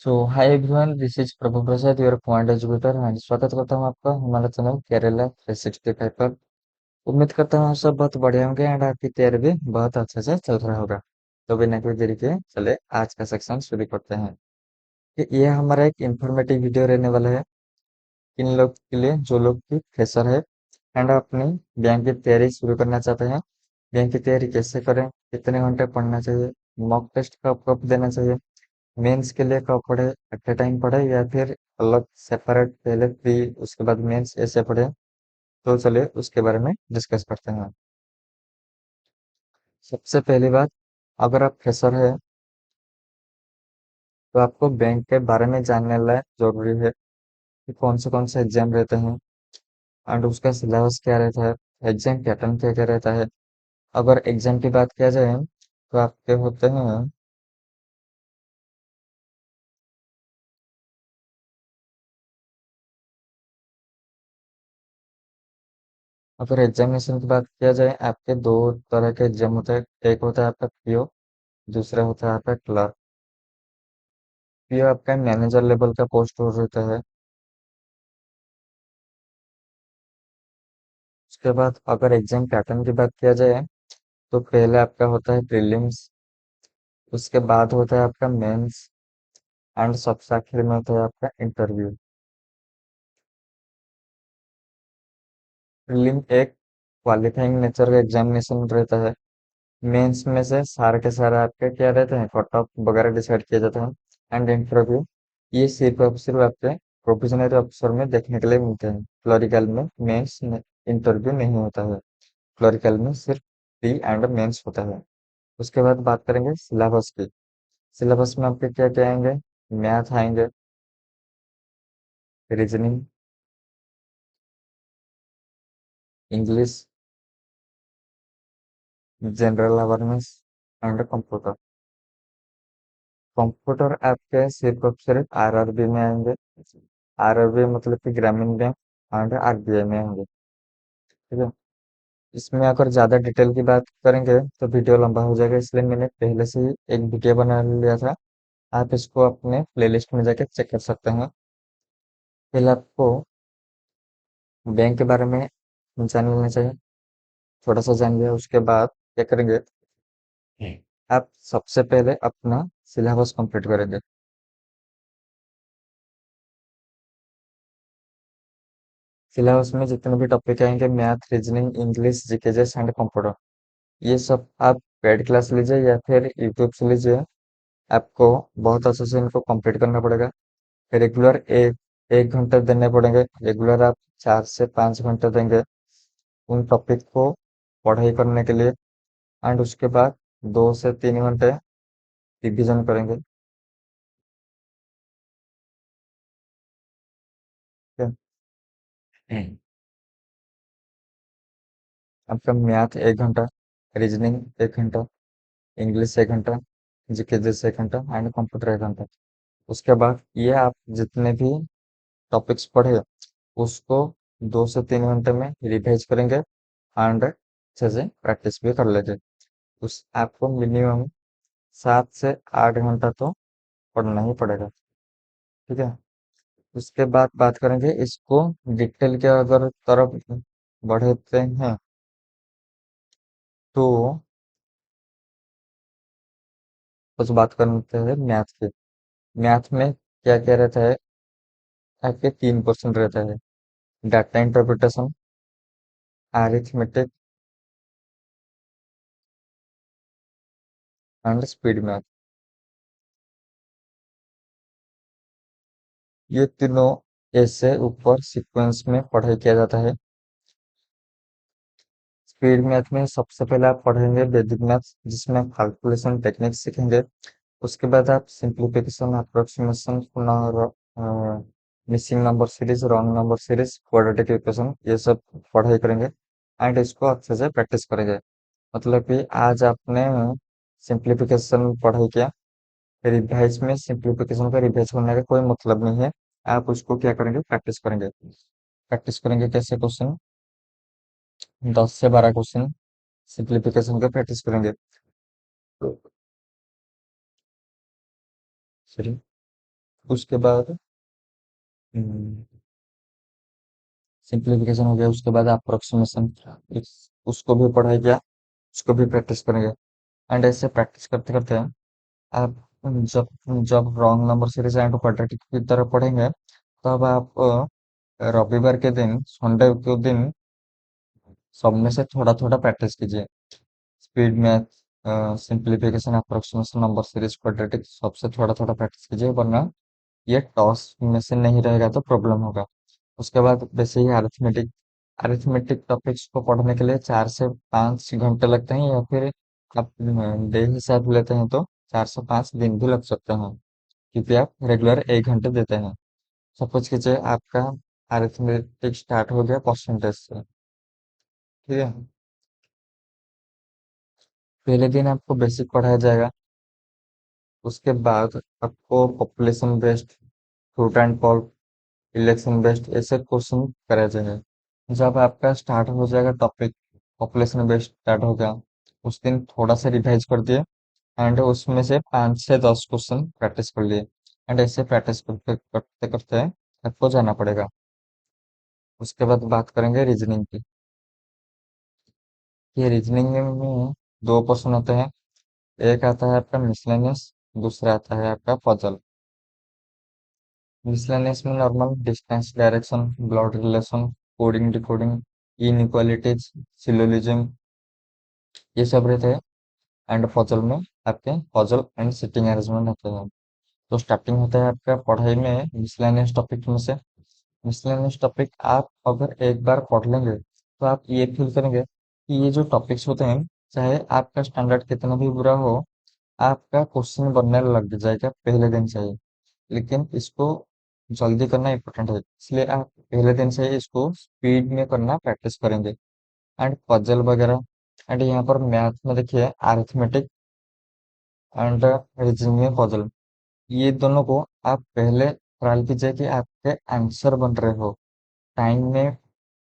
So hi everyone, this is Prabhu Prasad, your point educator and स्वागत करता हूँ आपका हमारा चैनल केरला 365 पर। उम्मीद करता हूँ आप सब बहुत बढ़िया होंगे एंड आपकी तैयारी भी बहुत अच्छे से चल रहा होगा। तो बिना कोई देरी के चले आज का सेक्शन शुरू करते हैं। कि ये हमारा एक इंफॉर्मेटिव वीडियो रहने वाला है इन लोग के लिए जो लोग की फ्रेशर है एंड अपनी बैंक की तैयारी शुरू करना चाहते हैं। बैंक की तैयारी कैसे करें, कितने घंटे पढ़ना चाहिए, मॉक टेस्ट कब कब देना चाहिए, मेंस के लिए कब पढ़े, एट ए टाइम पढ़े या फिर अलग सेपरेट पहले प्री उसके बाद मेंस ऐसे पढ़े। तो चलिए उसके बारे में डिस्कस करते हैं। सबसे पहली बात, अगर आप फ्रेशर है तो आपको बैंक के बारे में जानने लायक जरूरी है कि कौन से एग्जाम रहते हैं एंड उसका सिलेबस क्या रहता है, एग्जाम पैटर्न क्या क्या रहता है। अगर एग्जाम की बात किया जाए तो आपके होते हैं, अगर एग्जामिनेशन की बात किया जाए आपके दो तरह के एग्जाम होते हैं। एक होता है आपका पीओ, दूसरा होता है आपका क्लर्क। पीओ आपका मैनेजर लेवल का पोस्ट हो रहता है। उसके बाद अगर एग्जाम पैटर्न की बात किया जाए तो पहले आपका होता है प्रीलिम्स, उसके बाद होता है आपका मेंस एंड सबसे आखिर में होता है आपका इंटरव्यू। प्रीलिम एक क्वालिफाइंग नेचर का एग्जामिनेशन रहता है। मेंस में से सारे के सारे आपके क्या रहते हैं, कट ऑफ वगैरह डिसाइड किए जाते हैं। एंड इंटरव्यू ये सिर्फ और सिर्फ आपके प्रोफेशनल अफसर में देखने के लिए मिलते हैं। क्लरिकल में मेंस इंटरव्यू नहीं होता है। क्लरिकल में सिर्फ प्री एंड मेंस होता है। उसके बाद बात करेंगे सिलेबस की। सिलेबस में आपके क्या क्या आएंगे, मैथ आएंगे, reasoning, English, general awareness and computer. Computer आपके सिर्फ और सिर्फ आरआरबी में आएंगे। आरआरबी मतलब कि ग्रामीण बैंक एंड आरबीआई में आएंगे। ठीक है। इसमें अगर ज्यादा डिटेल की बात करेंगे तो वीडियो लंबा हो जाएगा, इसलिए मैंने पहले से ही एक वीडियो बना लिया था। आप इसको अपने प्लेलिस्ट में जाके चेक कर सकते हैं। पहले आपको बैंक के बारे में जान लेना चाहिए, थोड़ा सा जान लिया उसके बाद क्या करेंगे, आप सबसे पहले अपना सिलेबस कंप्लीट करेंगे। सिलेबस में जितने भी टॉपिक आएंगे, math, reasoning, English, GK GS and computer, ये सब आप पेड क्लास लीजिए या फिर यूट्यूब से लीजिए। आपको बहुत अच्छे से इनको कंप्लीट करना पड़ेगा। रेगुलर एक एक घंटे देने पड़ेंगे। रेगुलर आप 4 से 5 घंटे देंगे उन टॉपिक को पढ़ाई करने के लिए। एंड उसके बाद 2 से 3 घंटे रिविजन करेंगे। ठीक है। आपका मैथ 1 घंटा, रीजनिंग 1 घंटा, इंग्लिश 1 घंटा, जीकेजीएस 1 घंटा एंड कंप्यूटर 1 घंटा। उसके बाद ये आप जितने भी टॉपिक्स पढ़े उसको 2 से 3 घंटे में रिवाइज करेंगे एंड अच्छे से प्रैक्टिस भी कर लेंगे। उस आपको मिनिमम 7 से 8 घंटा तो पढ़ना ही पड़ेगा। ठीक है। उसके बाद बात करेंगे इसको डिटेल के अगर तरफ बढ़ते हैं तो कुछ बात करते हैं मैथ की। मैथ में क्या क्या रहता है, आपके 3 क्वेश्चन रहता है, data interpretation, arithmetic and speed math. ये तीनों ऐसे ऊपर सीक्वेंस में पढ़ाई किया जाता है। स्पीड मैथ में सबसे पहले आप पढ़ेंगे वैदिक मैथ, जिसमें आप कैलकुलेशन टेक्निक सीखेंगे। उसके बाद आप simplification, approximation, missing number series, wrong number series, quadratic equation, ये सब पढ़ाई करेंगे एंड इसको अच्छे से प्रैक्टिस करेंगे। मतलब कि आज आपने सिंप्लीफिकेशन पढ़ाई किया, रिवाइज में सिंप्लीफिकेशन का रिवाइज करने का कोई मतलब नहीं है। आप उसको क्या करेंगे, प्रैक्टिस करेंगे। प्रैक्टिस करेंगे कैसे क्वेश्चन, 10 से 12 क्वेश्चन सिंप्लीफिकेशन का प्रैक्टिस करेंगे। सॉरी। उसके बाद सिंप्लीफिकेशन हो गया, उसके बाद अप्रोक्सीमेशन उसको भी पढ़ाई गया, उसको भी प्रैक्टिस करेंगे। एंड ऐसे प्रैक्टिस करते करते आप जब जब wrong number series and quadratic की तरफ पढ़ेंगे, तब आप रविवार के दिन, संडे के दिन सब में से थोड़ा थोड़ा प्रैक्टिस कीजिए। Speed math, simplification, approximation, number series, quadratic सबसे थोड़ा थोड़ा प्रैक्टिस कीजिए, वरना ये टॉस में से नहीं रहेगा तो प्रॉब्लम होगा। उसके बाद वैसे ही अरिथमेटिक अरिथमेटिक टॉपिक्स को पढ़ने के लिए 4 से 5 घंटे लगते हैं, या फिर आप डे हिसाब लेते हैं तो 4 से 5 दिन भी लग सकते हैं, क्योंकि आप रेगुलर 1 घंटे देते हैं। सपोज कीजिए आपका अरिथमेटिक स्टार्ट हो गया परसेंटेज से, ठीक है। पहले दिन आपको बेसिक पढ़ाया जाएगा, उसके बाद आपको population based, fruit and Paul, election based ऐसे क्वेश्चन कराए जाएंगे। जब आपका स्टार्ट हो जाएगा टॉपिक, पॉपुलेशन बेस्ड स्टार्ट हो गया, उस दिन थोड़ा सा रिवाइज कर दिए, एंड उसमें से 5 से 10 क्वेश्चन प्रैक्टिस कर लिए। एंड ऐसे प्रैक्टिस करते करते करते आपको जाना पड़ेगा। उसके बाद बात करेंगे रीजनिंग की। ये रीजनिंग में 2 क्वेश्चन होते हैं। एक आता है आपका मिसलेनियस, दूसरा आता है आपका पजल। मिसलेनियस में normal distance, direction, blood relation, coding decoding, inequalities, syllogism, ये सब रहते हैं। एंड पजल में आपके पजल एंड सिटिंग अरेंजमेंट होते हैं। तो स्टार्टिंग होता है आपका पढ़ाई में मिसलेनियस टॉपिक में से। मिसलेनियस टॉपिक आप अगर एक बार पढ़ लेंगे, तो आप ये फील करेंगे कि ये जो टॉपिक्स होते हैं, चाहे आपका स्टैंडर्ड कितना भी बुरा हो, आपका क्वेश्चन बनने लग जाएगा पहले दिन से ही। लेकिन इसको जल्दी करना इम्पोर्टेंट है, इसलिए आप पहले दिन से ही इसको स्पीड में करना प्रैक्टिस करेंगे। एंड पजल वगैरह, एंड यहाँ पर मैथ में देखिए अरिथमेटिक एंड रीजनिंग में पजल, ये दोनों को आप पहले ट्राई कीजिए कि आपके आंसर बन रहे हो। टाइम में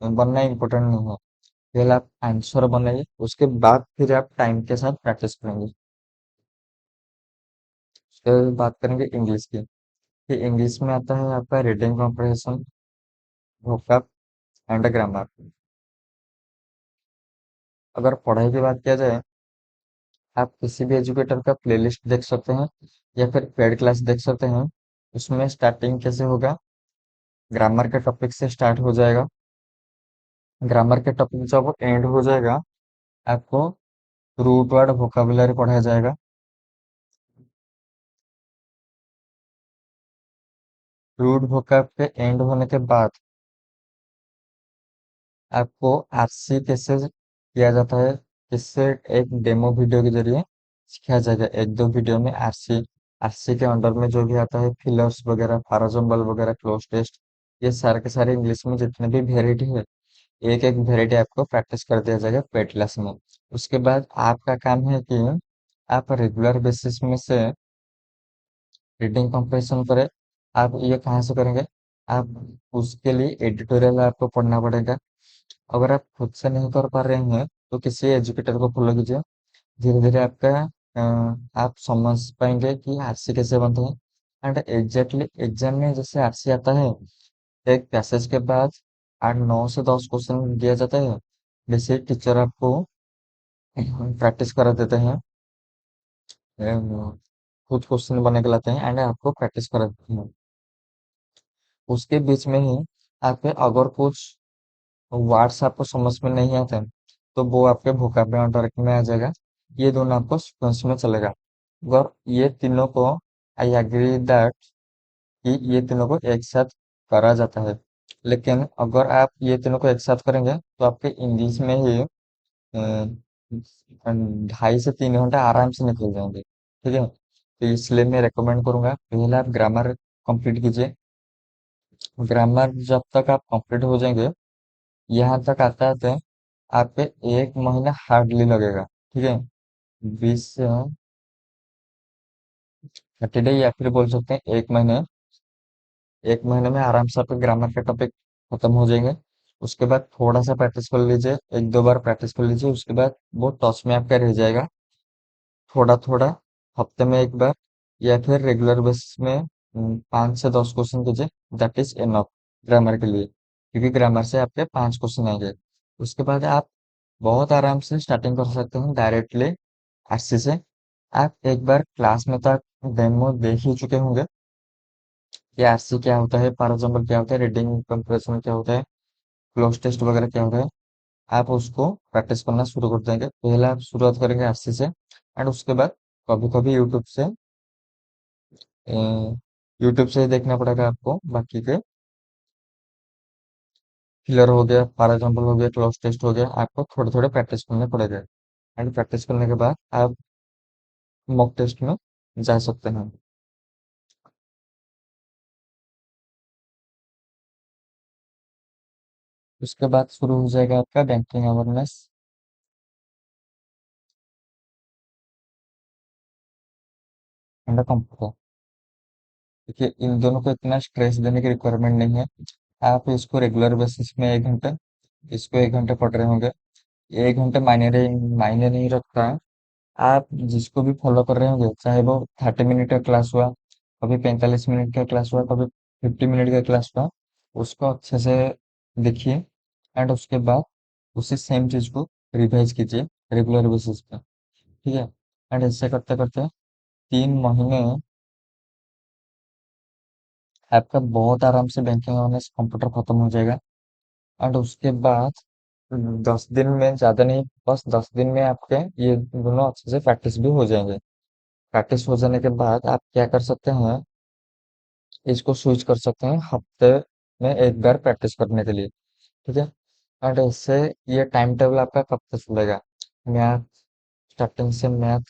बनना इम्पोर्टेंट नहीं है, पहले आप आंसर बनाइए, उसके बाद फिर आप टाइम के साथ प्रैक्टिस करेंगे। फिर बात करेंगे इंग्लिश की। कि इंग्लिश में आता है आपका reading comprehension, vocab and grammar. अगर पढ़ाई की बात किया जाए, आप किसी भी एजुकेटर का प्लेलिस्ट देख सकते हैं, या फिर पेड क्लास देख सकते हैं। उसमें स्टार्टिंग कैसे होगा, ग्रामर के टॉपिक से स्टार्ट हो जाएगा। ग्रामर के टॉपिक जब एंड हो जाएगा, आपको रूट वर्ड वोकेबुलरी पढ़ाया जाएगा। रूट वोकैब के एंड होने के बाद आपको आरसी कैसे किया जाता है, इससे एक डेमो वीडियो के जरिए सिखाया जाएगा। एक दो वीडियो में आरसी आरसी के अंडर में जो भी आता है, फिलर्स वगैरह, पैराजम्बल वगैरह, क्लोज टेस्ट, ये सारे के सारे इंग्लिश में जितने भी वेराइटी है, एक एक वेराइटी आपको प्रैक्टिस कर दिया जाएगा पेड क्लास में। उसके बाद आपका काम है कि आप रेगुलर बेसिस में से रीडिंग कंप्रेशन करें। आप ये कहाँ से करेंगे, आप उसके लिए एडिटोरियल आपको पढ़ना पड़ेगा। अगर आप खुद से नहीं कर पा रहे हैं, तो किसी एजुकेटर को फॉलो कीजिए। धीरे धीरे आपका आप समझ पाएंगे कि आरसी कैसे बनते हैं। एंड एग्जैक्टली एग्जाम में जैसे आरसी आता है, एक पैसेज के बाद 8 9 से 10 क्वेश्चन दिया जाता है, वैसे टीचर आपको प्रैक्टिस करा देते हैं। खुद क्वेश्चन बने के लाते हैं एंड आपको प्रैक्टिस करा देते हैं। उसके बीच में ही आपके अगर कुछ वर्ड्स आपको समझ में नहीं आते हैं, तो वो आपके वोकैबुलरी डायरेक्ट में आ जाएगा। ये दोनों आपको सीक्वेंस में चलेगा। अगर ये तीनों को, आई एग्री दैट, कि ये तीनों को एक साथ करा जाता है। लेकिन अगर आप ये तीनों को एक साथ करेंगे, तो आपके इंग्लिश में ही 2.5 से 3 घंटे आराम से निकल जाएंगे, ठीक है। तो इसलिए मैं रेकमेंड करूंगा, पहले आप ग्रामर कंप्लीट कीजिए। ग्रामर जब तक आप कंप्लीट हो जाएंगे, यहाँ तक आते आते आपके 1 महीना हार्डली लगेगा, ठीक है। 20 30 डे, या फिर बोल सकते हैं 1 महीने। 1 महीने में आराम से आपके ग्रामर के टॉपिक खत्म हो जाएंगे। उसके बाद थोड़ा सा प्रैक्टिस कर लीजिए, 1 2 बार प्रैक्टिस कर लीजिए, उसके बाद वो टच में आपका रह जाएगा। थोड़ा थोड़ा हफ्ते में एक बार, या फिर रेगुलर बेसिस में 5 से 10 क्वेश्चन कीजिए, दैट इज इनफ ग्रामर के लिए, क्योंकि ग्रामर से आपके 5 क्वेश्चन आएंगे। उसके बाद आप बहुत आराम से स्टार्टिंग कर सकते हैं डायरेक्टली आरसी से। आप एक बार क्लास में तक डेमो देख ही चुके होंगे कि आरसी क्या होता है, पैरा जंबल क्या होता है, रीडिंग कंप्रेशन क्या होता है, क्लोज टेस्ट वगैरह क्या होता है। आप उसको प्रैक्टिस करना शुरू कर देंगे। पहले आप शुरुआत करेंगे आरसी से, एंड उसके बाद कभी कभी यूट्यूब से ही देखना पड़ेगा आपको बाकी के। फिलर हो गया, फॉर एग्जाम्पल हो गया, क्लोज टेस्ट हो गया, आपको थोड़े थोड़े प्रैक्टिस करने पड़ेगा। एंड प्रैक्टिस करने के बाद आप मॉक टेस्ट में जा सकते हैं। उसके बाद शुरू हो जाएगा आपका बैंकिंग अवेयरनेस एंड कंप्यूटर। देखिए, इन दोनों को इतना स्ट्रेस देने की रिक्वायरमेंट नहीं है। आप इसको रेगुलर बेसिस में 1 घंटे, इसको 1 घंटे पढ़ रहे होंगे। 1 घंटे मायने नहीं रखता है। आप जिसको भी फॉलो कर रहे होंगे, चाहे वो 30 मिनट का क्लास हुआ, कभी 45 मिनट का क्लास हुआ, कभी 50 मिनट का क्लास हुआ, उसको अच्छे से देखिए। एंड उसके बाद उसी सेम चीज को रिवाइज कीजिए रेगुलर बेसिस पे। ठीक है। एंड ऐसे करते करते 3 महीने आपका बहुत आराम से बैंकिंग अवेयरनेस कंप्यूटर खत्म हो जाएगा। एंड उसके बाद 10 दिन में, ज्यादा नहीं, बस 10 दिन में आपके ये दोनों अच्छे से प्रैक्टिस भी हो जाएंगे। प्रैक्टिस हो जाने के बाद आप क्या कर सकते हैं, इसको स्विच कर सकते हैं हफ्ते में एक बार प्रैक्टिस करने के लिए। ठीक है। एंड इससे ये टाइम टेबल आपका कब तक चलेगा, मैथ, स्टार्टिंग से math,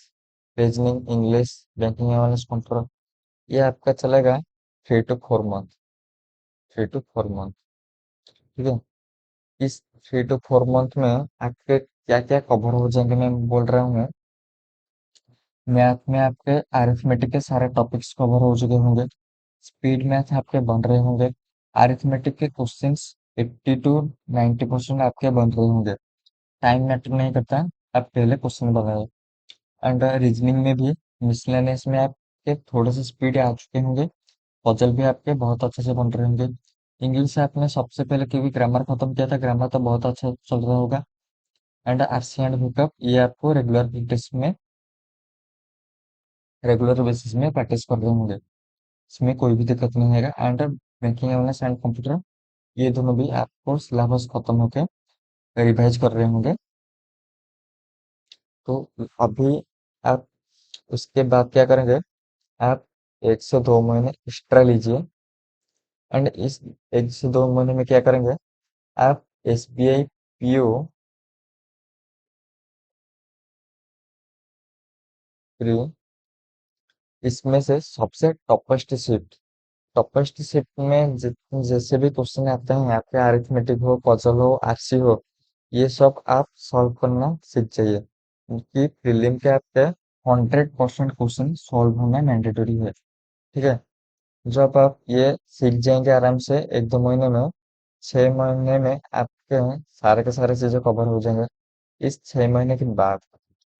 reasoning, English, banking awareness control, ये आपका चलेगा 3 to 4 मंथ। 3 to 4 month. ठीक है। इस 3 to 4 मंथ में आपके क्या क्या कवर हो जाएंगे, मैं बोल रहा हूँ। मैथ में आपके अरिथमेटिक के सारे टॉपिक्स कवर हो चुके होंगे। स्पीड मैथ आपके बन रहे होंगे। अरिथमेटिक के क्वेश्चंस 80 to 90% आपके बन रहे होंगे। टाइम मैटर नहीं करता, आप पहले क्वेश्चन बनाए। एंड रीजनिंग में भी, मिसलेनियस में आपके थोड़े से स्पीड आ चुके होंगे। पजल भी आपके बहुत अच्छे से बन रहे होंगे। इंग्लिश से आपने सबसे पहले क्योंकि ग्रामर खत्म किया था, ग्रामर तो बहुत अच्छा चल रहा होगा। एंड आरसी एंड बुकअप ये आपको रेगुलर बेसिस में प्रैक्टिस कर रहे होंगे। इसमें कोई भी दिक्कत नहीं आएगा। And banking awareness and computer, ये दोनों भी आपको सिलेबस खत्म होके रिवाइज कर रहे होंगे। तो अभी आप उसके बाद क्या करेंगे, आप 1 से 2 महीने एक्स्ट्रा लीजिए। एंड इस 1 से 2 महीने में क्या करेंगे, आप एसबीआई पीओ प्री, इसमें से सबसे टॉपेस्ट शिफ्ट में जैसे भी क्वेश्चन आते हैं, आपके अरिथमेटिक हो, पजल हो, आरसी हो, ये सब आप सॉल्व करना सीख जाइए, क्योंकि प्रीलिम के आपके 100% क्वेश्चन सॉल्व होना मैंडेटरी है। ठीक है। जब आप ये सीख जाएंगे आराम से 1 2 महीने में, 6 महीने में आपके सारे के सारे चीजें कवर हो जाएंगे। इस 6 महीने के बाद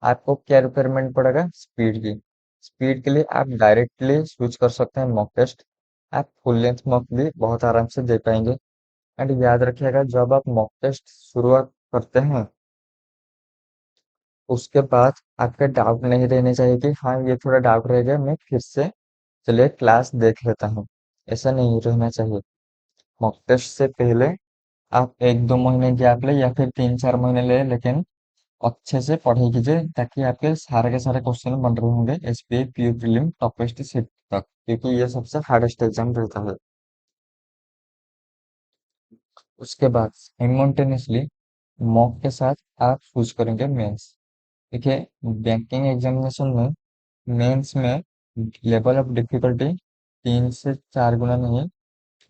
आपको क्या रिक्वायरमेंट पड़ेगा, स्पीड की। स्पीड के लिए आप डायरेक्टली स्विच कर सकते हैं मॉक टेस्ट। आप फुल लेंथ मॉक भी बहुत आराम से दे पाएंगे। एंड याद रखिएगा, जब आप मॉक टेस्ट शुरुआत करते हैं, उसके बाद आपके डाउट नहीं रहने चाहिए कि हाँ ये थोड़ा डाउट रह गया, मैं फिर से चलिए क्लास देख लेता हूँ। ऐसा नहीं रहना चाहिए। मॉक टेस्ट से पहले आप 1 2 महीने गैप ले या फिर 3 4 महीने ले, लेकिन अच्छे से पढ़ाई कीजिए, ताकि आपके सारे के सारे क्वेश्चन बन रहे होंगे SBI PO prelim toppest set तक, क्योंकि ये सबसे हार्डेस्ट एग्जाम रहता है। उसके बाद साइमल्टेनियसली मॉक के साथ आप चूज करेंगे मेंस। देखिए, बैंकिंग एग्जामिनेशन में मेंस में लेवल ऑफ डिफिकल्टी 3 से 4 गुना नहीं,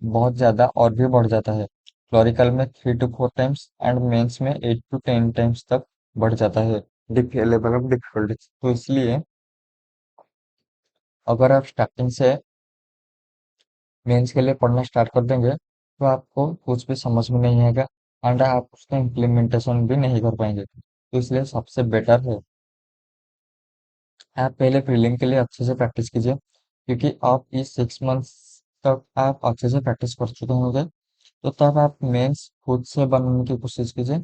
बहुत ज्यादा और भी बढ़ जाता है। क्लोरिकल में 3 to 4 टाइम्स एंड मेंस में 8 to 10 टाइम्स तक बढ़ जाता है लेवल ऑफ डिफिकल्टी। तो इसलिए अगर आप स्टार्टिंग से मेंस के लिए पढ़ना स्टार्ट कर देंगे, तो आपको कुछ भी समझ में नहीं आएगा। एंड आप उसका इम्प्लीमेंटेशन भी नहीं कर पाएंगे। तो इसलिए सबसे बेटर है, आप पहले प्रीलिम के लिए अच्छे से प्रैक्टिस कीजिए। क्योंकि आप इस 6 मंथ्स तक आप अच्छे से प्रैक्टिस कर चुके होंगे, तो तब आप मेंस खुद से बनाने की कोशिश कीजिए।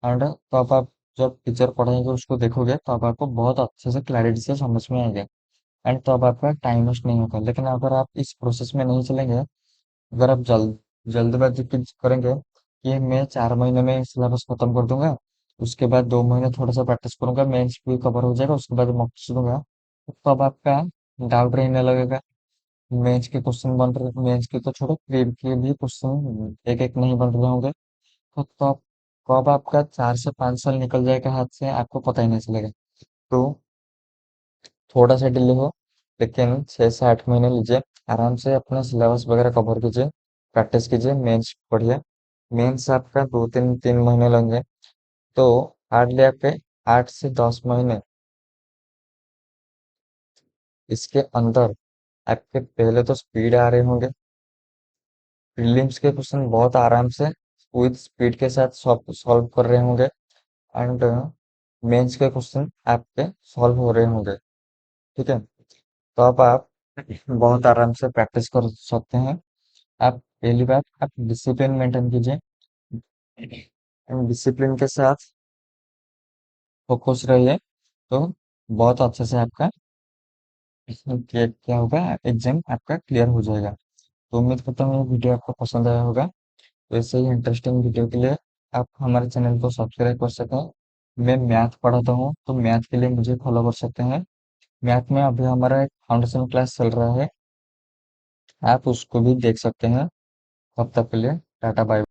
एंड तब आप जब टीचर पढ़ाएंगे उसको देखोगे, तब आपको बहुत अच्छे से क्लैरिटी से समझ में आएगा। एंड तब आपका टाइम वेस्ट नहीं होगा। लेकिन अगर आप इस प्रोसेस में नहीं चलेंगे, अगर आप जल्दबाजी करेंगे कि मैं 4 महीने में सिलेबस खत्म कर दूंगा, उसके बाद 2 महीने थोड़ा सा प्रैक्टिस करूंगा, मेंस भी कवर हो जाएगा, उसके बाद मॉक टेस्ट दूंगा, तो तब आपका डाउट रहने लगेगा। मेंस के क्वेश्चन बन रहे, मेंस के तो छोड़ो, प्री के भी क्वेश्चन एक एक नहीं बन रहे होंगे, तो तब कब आपका 4 से 5 साल निकल जाएगा हाथ से, आपको पता ही नहीं चलेगा। तो थोड़ा सा डिले हो, लेकिन 6 से 8 महीने लीजिए, आराम से अपना सिलेबस वगैरह कवर कीजिए, प्रैक्टिस कीजिए, मेंस पढ़िए। मेंस आपका 2 3 3 महीने लेंगे, तो हार्डली आपके 8 से 10 महीने इसके अंदर आपके पहले तो स्पीड आ रहे होंगे, प्रीलिम्स के क्वेश्चन बहुत आराम से विद स्पीड के साथ सॉल्व कर रहे होंगे, एंड मेंस के क्वेश्चन आपके सॉल्व हो रहे होंगे। ठीक है, तो अब आप बहुत आराम से प्रैक्टिस कर सकते हैं। आप पहली बात, आप डिसिप्लिन मेंटेन कीजिए, डिसिप्लिन के साथ फोकस रहिए, तो बहुत अच्छे से आपका क्या क्या होगा, एग्जाम आपका क्लियर हो जाएगा। तो उम्मीद करता हूँ ये वीडियो आपको पसंद आया होगा। तो ऐसे ही इंटरेस्टिंग वीडियो के लिए आप हमारे चैनल को सब्सक्राइब कर सकें। मैं मैथ पढ़ाता हूँ, तो मैथ के लिए मुझे फॉलो कर सकते हैं। मैथ में अभी हमारा एक फाउंडेशन क्लास चल रहा है, आप उसको भी देख सकते हैं। तब तक के लिए टाटा बाय।